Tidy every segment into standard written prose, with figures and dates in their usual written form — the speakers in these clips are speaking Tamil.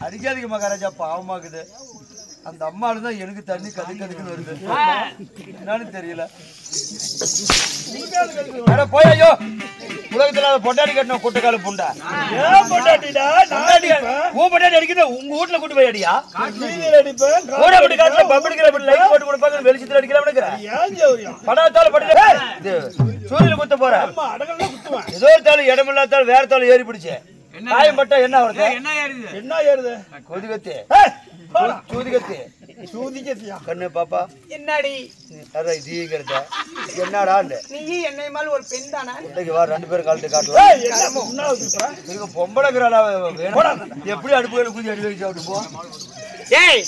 அடிக்காதீங்க மகாராஜா, பாவமாக்குது. அந்த அம்மால தான் எனக்கு தண்ணி கதுக்குன்னு வருது. என்னன்னு தெரியல. போய் ஐயோ, உலகத்துல பொட்டாடி கட்டின கூட்டக்கால புண்டா. பொட்டாட்டிடா உன் பொட்டாட்டி அடிக்குது. உங்க வீட்டுல கூட்டு போய் அடியா? வெளிச்சத்துல அடிக்கலாம். படாத்தால சூரியல குத்த போற. ஏதோ ஒரு தாள் இடமில்லாத்தாலும் வேற தாள் ஏறி பிடிச்சு காயம் பட்டா என்ன வருது? என்ன ஏறுது? கொதிகத்தி சூதிகத்தி சூதிகத்தியா கண்ணு பாப்பா. என்னடி தீங்கிறத என்னடா? நீ என்னை மேல ஒரு பெண் தானே? வா 2 பேரும் காலத்து காட்டலாம். பொம்பளைங்கிறாளா? எப்படி அடுப்புகளை குதி அடி வச்சு அப்படி போ. ஏய்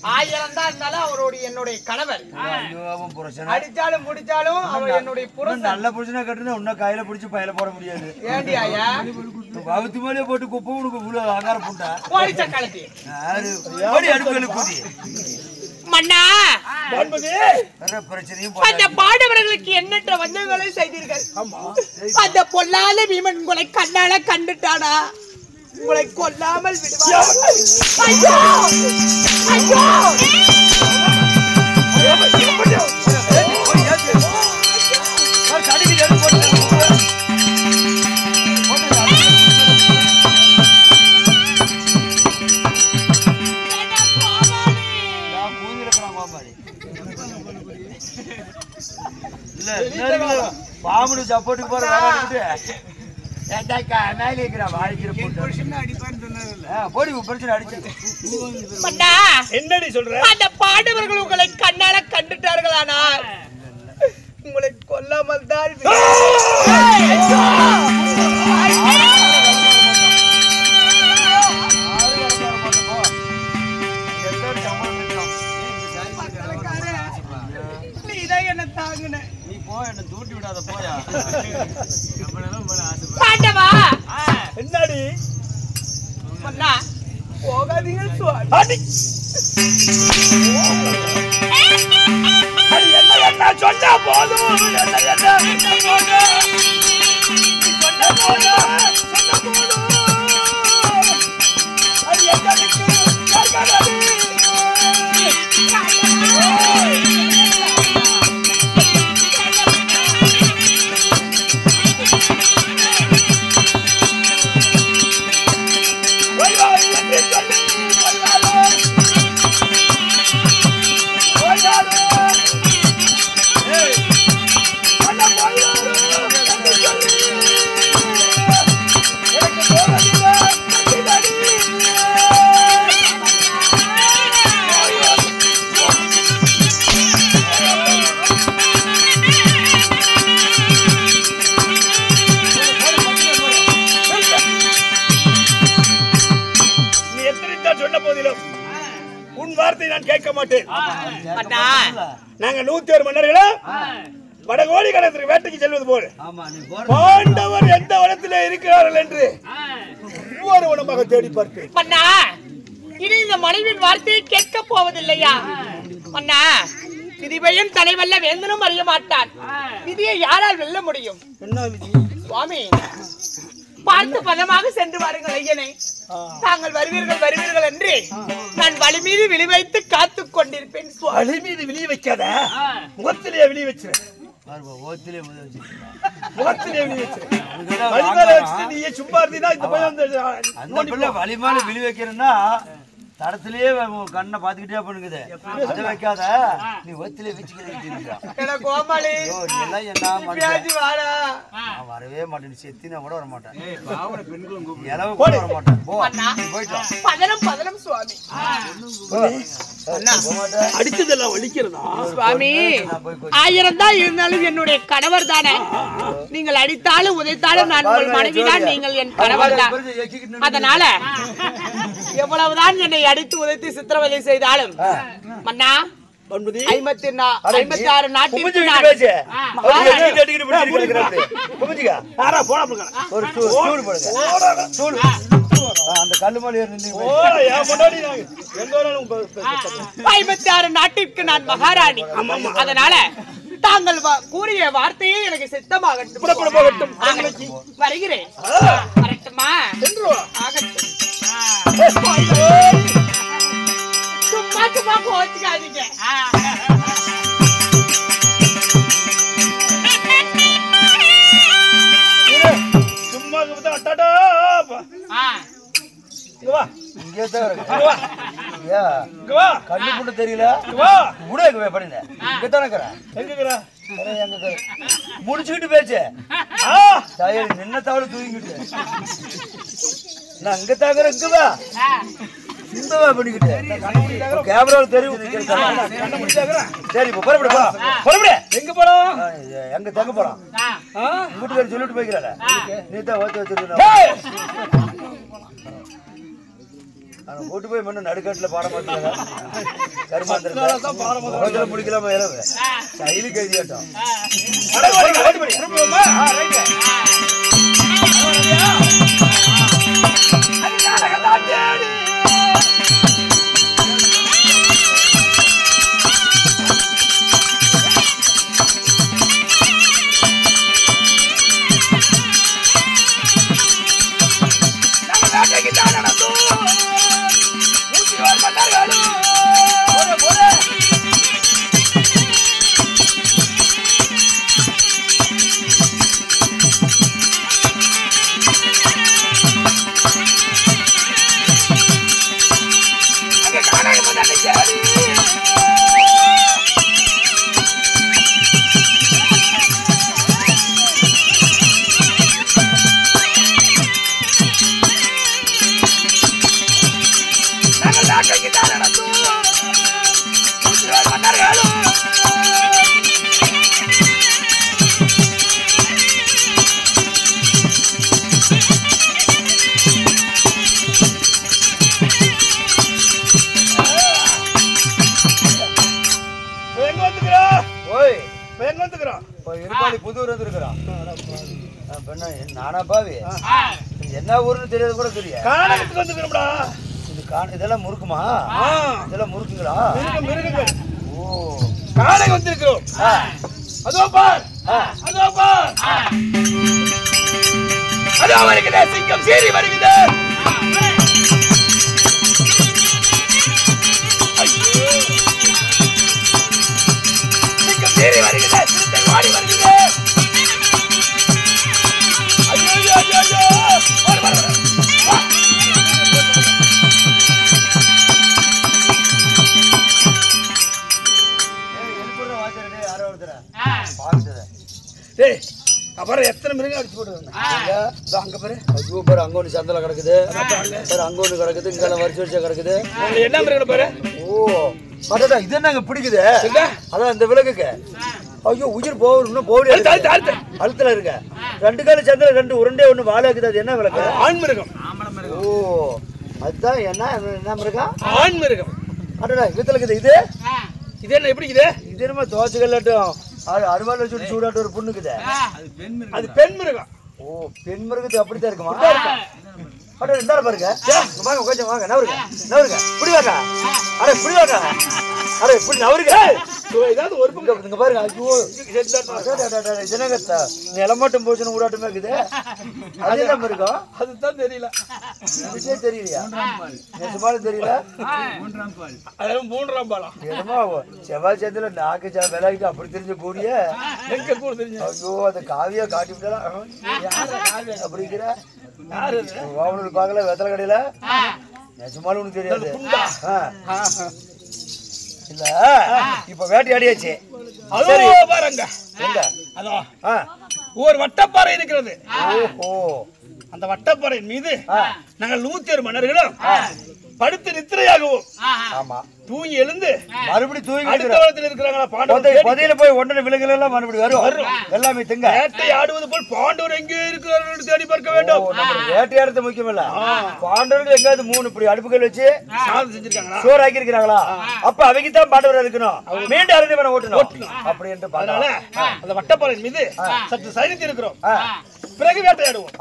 1000 தான் இருந்தாலும் அவருடைய என்னுடைய கணவர். அடிச்சாலும் முடிச்சாலும் அவர் என்னுடைய புருஷன். நல்ல புருஷனா கட்டுனா உன்ன கையில பிடிச்சு பையில போட முடியாது. ஏண்டி ஆயா வவுத்து மேலே போட்டு குப்பை உனக்கு இவ்வளவு அகார புண்டா ஓடிச்ச கலத்தி ஓடி அடுப்புகளை குதி. மன்னா அந்த பாடவர்களுக்கு எண்ணற்ற வஞ்சகங்களை செய்தீர்கள். அந்த பொல்லாத பீமன் உங்களை கண்ணால கண்டுட்டானா? உங்களை கொல்லாமல் விடுவார். ஐயோ ஐயோ பாம்பு சப்போர்ட்டுக்கு போற என்னடி சொல்ற? அந்த பாண்டவர்கள் உங்களை கண்ணால கண்டுட்டார்களானால் உங்களை கொல்லாமல் தான் நீதான் என்ன தாங்குன. நீ போ, என்ன தூட்டி விடாத போயா. பாண்டவா என்னடி அண்ணா போகாதீங்க சுவாமி. அடி என்ன என்ன சொன்னா போதும். என்ன என்ன போதும் சொன்னா போதும் சொன்னா போதும். அடி எங்களுக்கு கேட்காதடி. நாங்க 101 மன்னர்களும் வடகோடி கடத்திற்கு வேட்டைக்கு செல்வது போல பாண்டவர் எந்த வனத்திலே இருக்கிறார்கள் என்று ஒவ்வொரு வனமாக தேடி பார்ப்பேன். மன்னா இனி இந்த மனைவின் வார்த்தையை கேட்க போவதில்லையா? மன்னா விதிவையும் தலைவல்ல வேந்தனும் அறிய மாட்டான். விதியை யாரால் வெல்ல முடியும்? என்ன விதி சுவாமி? பார்த்து பதமாக சென்று வாருங்கள் ஐயனே. தாங்கள் வருவீர்கள் என்று நான் வழி மீது விழி வைத்து காத்துக் கொண்டிருப்பேன். வழி மீது விழி வைக்காத, முகத்திலே விழி வச்சிரு. வழிமால விழி வைக்கிறேன்னா தடத்திலேயே கண்ணை பாத்துக்கிட்டே பண்ணுக்குது. அதை வைக்காத, நீ ஒத்திலே வரவே மாட்டேன். செத்தினா கூட வர மாட்டேன். அடிச்சதெல்லாம் வலிக்கிறதா சுவாமி? 1000 தான் இருந்தாலும் என்னுடைய கணவர் தானே. நீங்கள் அடித்தாலும் உதைத்தாலும் நான் உங்கள் மனைவிதான், நீங்கள் என் கணவர் தான். அதனால எவ்வளவுதான் என்னை அடித்து உதைத்து சித்திரவதை செய்தாலும் மன்னா 56 நாட்டில் அந்த கல்லுமலை 56 நாட்டிற்கு நான் மகாராணி. அதனால தாங்கள் கூறிய வார்த்தையே எனக்கு சித்தமாகட்டும். வருகிறேன். வரட்டுமா? ஆகட்டும். சும்மா கோச்சுக்காதீங்க. சும்மா அட்டாடா கண்ணு தெரியல முடிச்சுக்கிட்டு பேச்சு நின்ன தவறு தூங்கிட்டு நான் அங்க தாக்குற இங்கவா இந்தவா பண்ணிக்கிட்டு கேமராவில் தெரியும். சரி புறப்படு போலாம். புறப்படு. எங்க போலாம்? எங்க தங்க போறோம். வீட்டுக்காரர் சொல்லிட்டு போய்க்கிறாள நீ தான் ஓத்து வச்சிருக்க. கூட்டு போய் மண்ணு நடுக்காட்டுல பாடம் மாட்டாங்க. கருமாந்திரம் முடிக்கலாமா இரவு சைலு கைதியாட்டம். நானா பாவி என்ன ஊருன்னு தெரியாது கூட தெரியும். இதெல்லாம் முறுக்குமா? இதெல்லாம் முறுக்குங்களா? ஓ காணை வந்திருக்கிறோம். அதோ பார், அதோ பார், அதோ வருகிறே சிங்கம் சீறி வருகிறது. சிங்கம் சீறி வருகிறது, சிறுத்தை வாடி வருகிறது. அப்புறம் எத்தனை மிருகம் அடிச்சு போட்டு அங்க பாரு. ஐயோ பாரு அங்க ஒண்ணு சந்தல கிடக்குது, அங்க ஒண்ணு கிடக்குது, இங்க வரிச்சு வரிசா கிடக்குது. என்ன மிருகம் பாரு. ஓ அடடா இது என்ன பிடிக்குது. அதான் இந்த விலங்குக்கு ஐயோ உயிர் போகும் இன்னும் போடி அழுத்துல இருக்க. ரெண்டு கால சந்தல ரெண்டு உருண்டே ஒண்ணு வாழாக்குது. அது என்ன விலங்கு? ஆண் மிருகம். ஓ அதுதான் என்ன என்ன மிருகம்? ஆண் மிருகம். அடடா இதுல இருக்குது. இது இது என்ன எப்படி இது? இது என்னமா தோசைகள்ட்டும் அறுவாள் வச்சு சூடாட்டு ஒரு பொண்ணுக்குது. அது பெண் மிருகம். ஓ பெண் மிருகத்து அப்படித்தான் இருக்குமா? அட இருந்தா பாருங்க. வாங்க கொஞ்சம் வாங்க நவருங்க நவருங்க இப்படி வாங்க. அட இப்படி வாங்க. அட இப்படி நவருங்க. ஏதாவது ஒரு இங்க பாருங்க. ஐயோ இதனங்க நிலமாட்டும் போச்சுன்னு ஊடாட்டமே இருக்குது. அது என்ன மிருகம்? அதுதான் தெரியல. விஷயம் தெரியலையா? நிஜமாலும் தெரியல. மூன்றாம் பாலம் என்னமா செவ்வாய் சேர்த்துல நாக்கு விளையாட்டு அப்படி தெரிஞ்ச கூடிய எங்க கூட தெரிஞ்சு. ஐயோ அந்த காவியா காட்டி விட்டாலும் அப்படிங்கிற அவனுக்கு பார்க்கல வெத்தலை கடையில. நிஜமாலும் உனக்கு தெரியாது இல்ல. இப்ப வேட்டையாடியாச்சு. பாருங்க ஒரு வட்டப்பாறை இருக்கிறது. ஓஹோ அந்த வட்டப்பாறை மீது நாங்கள் 106 மன்னர்களும் படுத்து நித்திரையாகவும் தூங்கி எழுந்து மறுபடியும் தூங்கி அடுத்த இருக்கிறாங்களா பாண்டவர் பதில போய் ஒன்றரை விலங்குகள் எல்லாம் மறுபடியும் வரும். எல்லாமே திங்க வேட்டை ஆடுவது போல் பாண்டவர் எங்கே இருக்கிறார்கள் தேடி பார்க்க வேண்டும். வேட்டையாடுறது முக்கியம் இல்ல. பாண்டவர்கள் எங்காவது 3 இப்படி அடுப்புகள் வச்சு சாதம் செஞ்சிருக்காங்களா, சோறு ஆக்கி இருக்கிறாங்களா? அப்ப அவங்க தான் பாண்டவர் இருக்கணும். மீண்டும் அரண்மனை ஓட்டணும் அப்படி என்று அதனால அந்த வட்டப்பாறை மீது சற்று சைனித்து இருக்கிறோம். பிறகு வேட்டையாடுவோம்.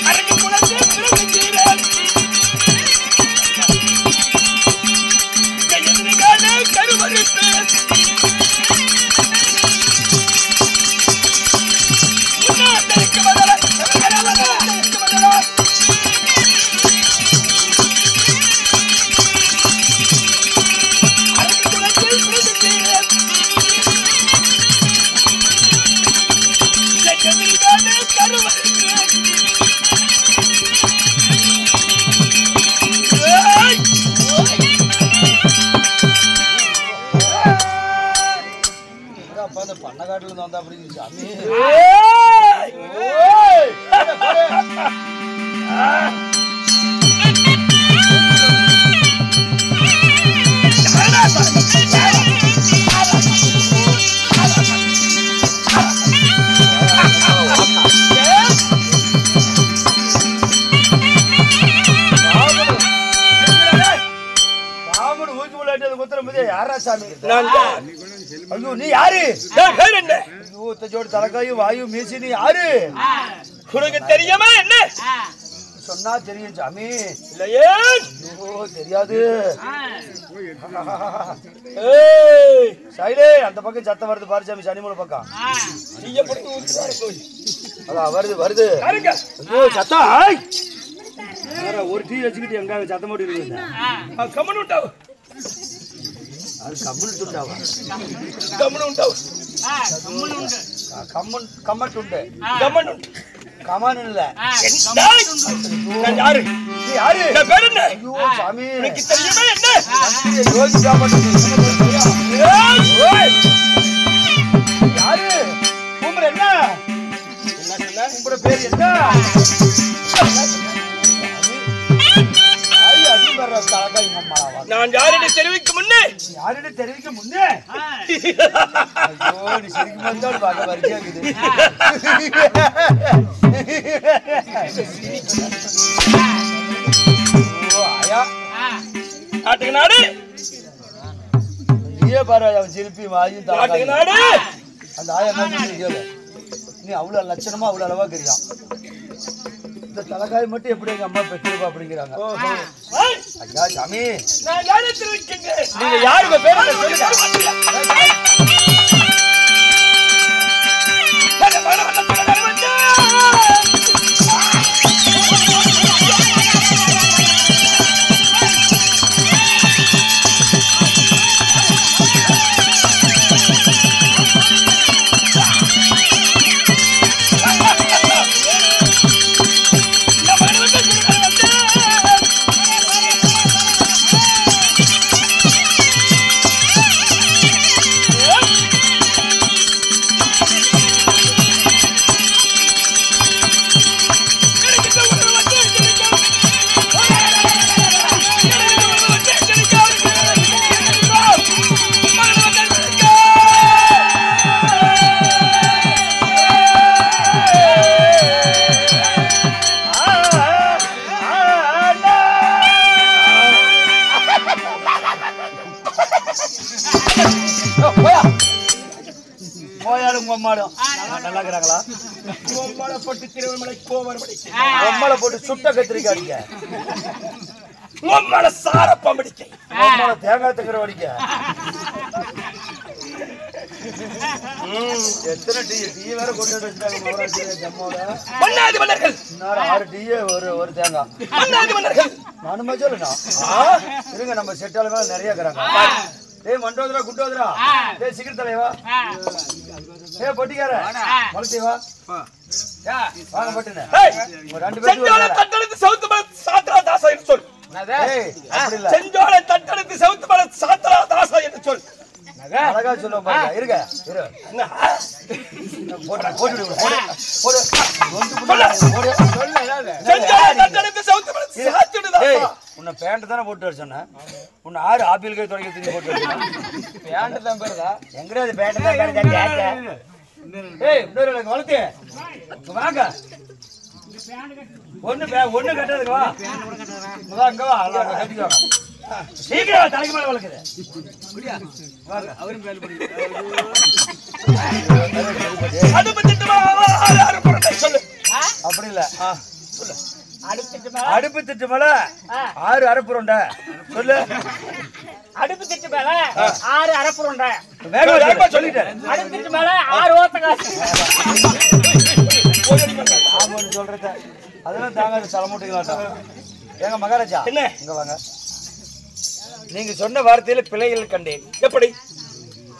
அரக்கு குலத்தை காட்டுல இருந்து வந்தா அப்படி சாமி. ஐயோ நீ யாரு? ஜோடி தலைக்காயும் வாயு மீசி நீ யாரு? உனக்கு தெரியுமா என்ன? சொன்னா தெரியும் சாமி. இல்லையே தெரியாது. சைடே அந்த பக்கம் சத்தம் வருது பாரு சாமி. சனிமூல பக்கம் அதான் வருது வருது. ஐயோ சத்தம். ஒரு டீ வச்சுக்கிட்டு எங்க சத்தம் போட்டு இருக்குது. கம்மன் உண்டாவு. அது கம்மன் உண்டாவா? கம்மன் உண்டாவு. கம்மன் கம்மட் உண்டு. கம்மன் உண்டு. கமான் இல்ல. நான் யாரு? நீ யாரு? என் பேர் என்ன? ஐயோ சாமி. உனக்கு தெரியுமா என்ன? யோகி சாப்பாடு. யாரு? உங்க என்ன? என்ன உங்க பேர் என்ன? நான் யாருன்னு தெரிவிக்க முன்னே ஐயோ நீ சிரிக்கும் வந்தாலும் பார்க்க வரிசையா இருக்குது. நாட்டுக்கு நாடு நீயே பாரு அவன் சிரிப்பி வாயும் நாட்டுக்கு நாடு. அந்த ஆயா கேளு. நீ அவ்வளவு லட்சணமா அவ்வளவு அளவா தெரியும். இந்த தலைக்காய் மட்டும் எப்படி எங்க அம்மா பெற்றிருப்பா அப்படிங்கிறாங்க. ஐயா சாமி நான் யாரை தெரிவிக்கங்க? நீங்க யாருங்க பேரு சொல்லுங்க. நல்லா இருக்கிறாங்களா? போட்டு திருவண்ணாமலை கோவர்மலை பொம்மலை போட்டு சுட்ட கத்திரிக்காய் அடிக்க, பொம்மலை சாரப்பம் அடிக்க, பொம்மலை தேங்காய் தக்கிற அடிக்க. எத்தனை டீ டீ வேற கொண்டு வச்சுட்டாங்க ஜம்மோட. 6 டீ ஒரு தேங்காய். நானுமா சொல்லுண்ணா இருங்க. நம்ம செட்டால மேல நிறைய இருக்கிறாங்க. ஏய் மண்டோதரா குண்டோதரா, ஏய் சிகர் தலைவா, ஏய் பொட்டிக்கார மலத்தேவா, வாங்க பட்டுனே. ரெண்டு பேரும் செஞ்சோல தட்டெடுத்து சவுத்து மலை சாத்ரா தாசா என்று சொல். ஏய் அப்படி இல்ல. செஞ்சோல தட்டெடுத்து சவுத்து மலை சாத்ரா தாசா என்று சொல். அழகா சொல்லுவோம் பாருங்க. இருங்க இரு. போடு போடு போடு போடு. செஞ்சோல தட்டெடுத்து சவுத்து மலை சாத்ரா தாசா. உன்னை பேண்ட் தானே போட்டு வர சொன்னேன். உன்னை ஆறு ஆப்பிள் கை துடைக்க தூக்கி போட்டு வச்சேன். பேண்ட் தான் பேருதா? எங்கடா அது பேண்ட் தான் பேரு? ஏய் இன்னொரு வளர்த்து வாங்க. ஒண்ணு கட்டுறதுக்கு வா. அங்க வா கட்டிக்குவாங்க. சீக்கிரம் தலைக்கு மேல வளர்க்குது. அப்படி இல்ல. அடுப்பு திட்டு மேல 6 அரப்புருண்டை சொல்லு. அடுப்பு திட்டு மேல 6 அரப்புருண்டை வேகமா சொல்லிட்டேன். அடுப்பு திட்டு மேல 6 ஓத்தக்காசு. சொல்றத அதெல்லாம் தாங்க தலைமுட்டிக்கலாட்டம். ஏங்க மகாராஜா என்ன இங்க வாங்க. நீங்க சொன்ன வார்த்தையில பிழைகள் கண்டேன். எப்படி?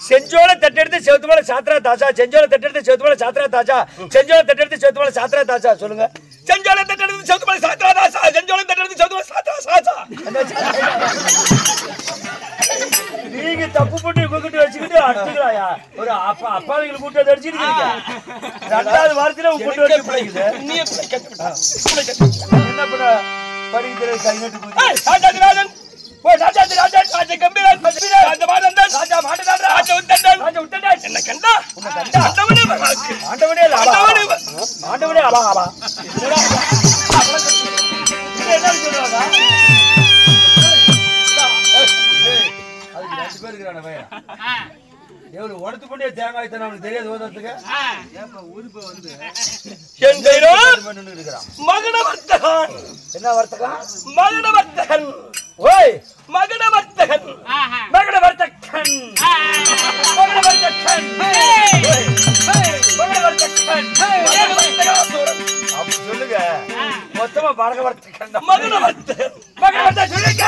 செஞ்சோல தட்டெடுத்து செவத்து மேல சாத்ரா தாசா, செஞ்சோல தட்டெடுத்து செவத்து மேல சாத்ரா தாசா, செஞ்சோல தட்டெடுத்து செவத்து மேல சாத்ரா தாசா. சொல்லுங்க. செஞ்சோல தட்டெடுத்து செவத்து மேல சாத்ரா தாசா, செஞ்சோல தட்டெடுத்து செவத்து மேல சாத்ரா தாசா. நீங்க தப்பு போட்டு கூப்பிட்டு வச்சுக்கிட்டு அடுத்துக்கலாயா? ஒரு அப்ப அப்பாவிகளை கூட்டு அடிச்சிருக்கீங்க. ரெண்டாவது வாரத்துல கூட்டு வச்சு பிழைக்குது. என்ன பண்ண படிக்கிற கை நட்டு ராஜாதிராஜன் ராஜா கம்பீரன் ராஜா மாதந்தன் ராஜா மாடதான் ராஜா உத்தண்டன் என்ன கண்டா உன்னை கண்டா ஆண்டவனே ஆண்டவனே ஆபா ஆபா என்ன சொல்றாங்க? அதுக்கு 2 பேர் இருக்கிறானே பையன். எவ்வளவு உடத்து கொண்டே தேங்காய் தானே அவனுக்கு தெரியாது ஓதுறதுக்கு. மகன வர்த்தகன். என்ன வர்த்தகம்? மகன வர்த்தகன். ஓய் மகன வர்த்தகன். மகன வர்த்தகன். மகன வர்த்தகன். மகன வர்த்தகன். அப்படி சொல்லுங்க. மொத்தமா மகன வர்த்தகன். மகன வர்த்தகன். மகன வர்த்தகன் சொல்லுங்க.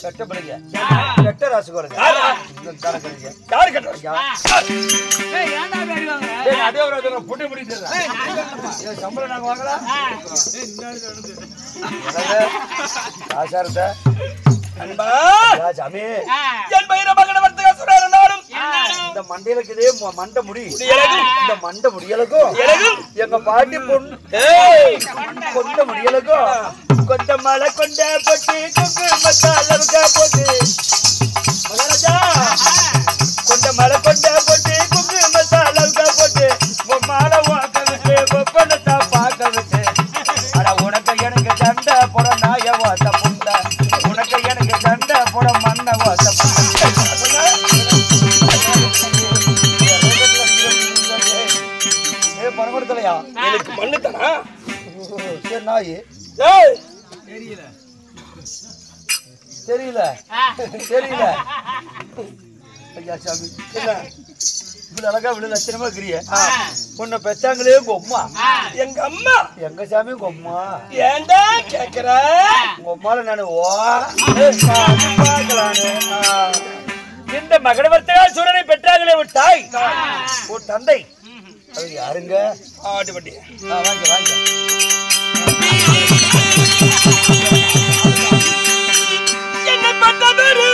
கட்டப்படுங்க கட்ட ராசு குறைங்க யாரு கட்டுறீங்க? அதே ஒரு புட்டு பிடிச்சு சம்பளம் நாங்க வாங்கலாம் ஆசாரத்தை சாமி என் பயிர மகன வர்த்தக சுரனாலும் இந்த மண்டையிலுக்குதே மண்டை முடி இந்த மண்டை முடியலுக்கும் எங்க பாட்டி பொண்ணு கொண்ட முடியலுக்கும் கொண்ட மலை கொண்ட போட்டு குங்கு மசாலா போட்டு மகாராஜா கொண்ட மலை கொண்ட போட்டு குங்கு மசாலா போட்டு மாலை வாக்க விட்டு ஒப்பனத்தா பார்க்க விட்டு ஆனா உனக்கு எனக்கு சண்டை போட நாய வாத்த புண்ட உனக்கு எனக்கு சண்டை போட மண்ணை வாத்த பரமடுத்தலையா எனக்கு மண்ணு தானா சரி நாய் தெரியல தெரியல ஐயா சாமி என்ன இவ்வளவு அழகா இவ்வளவு லட்சணமா இருக்கிறிய உன்னை பெத்தாங்களே உங்க அம்மா எங்க அம்மா எங்க சாமி உங்க அம்மா ஏண்டா கேக்குற உங்க அம்மால நானு இந்த மகனவர்த்தகா சூரனை பெற்றாங்களே ஒரு தாய் ஒரு தந்தை அது யாருங்க? ஆட்டு பட்டி வாங்க வாங்க என்ன பட்டதரு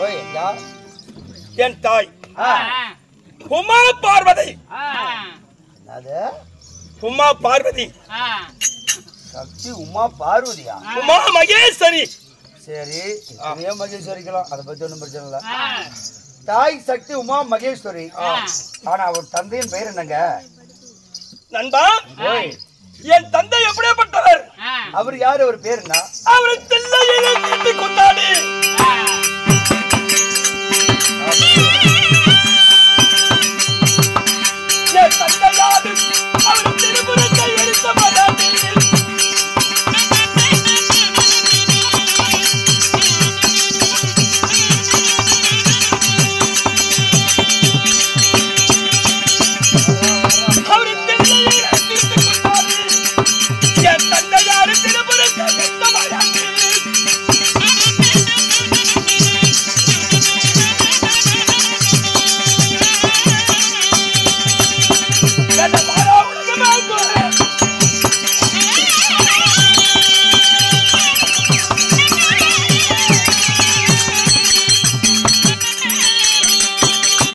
ஓய் யா என் தாய் உமா பார்வதி. அது உமா பார்வதி. சக்தி உமா பார்வதியா? உமா மகேஸ்வரி. சரி, இதே மகேஸ்வரிக்கலாம், அதை பத்தி ஒன்றும் பிரச்சனை இல்லை. தாய் சக்தி உமா மகேஸ்வரி. ஆனா அவர் தந்தையின் பெயர் என்னங்க? நண்பா, என் தந்தை எப்படிப்பட்டவர்? அவர் யாரு? அவர் பேர் என்ன? அவர் தில்லையிலே கொண்டாடி